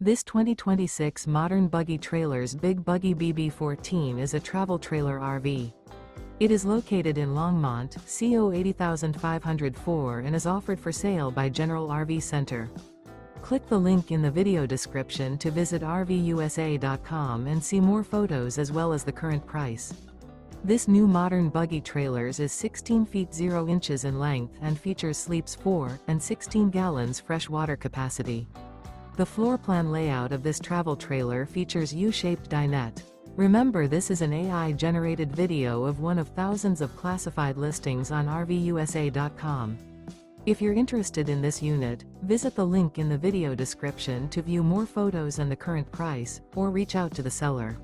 This 2026 Modern Buggy Trailers Big Buggy BB14 is a travel trailer RV. It is located in Longmont, CO 80504 and is offered for sale by General RV Center. Click the link in the video description to visit RVUSA.com and see more photos as well as the current price. This new Modern Buggy Trailers is 16 feet 0 inches in length and features sleeps 4 and 16 gallons fresh water capacity. The floor plan layout of this travel trailer features U-Shaped Dinette. Remember, this is an AI-generated video of one of thousands of classified listings on RVUSA.com. If you're interested in this unit, visit the link in the video description to view more photos and the current price, or reach out to the seller.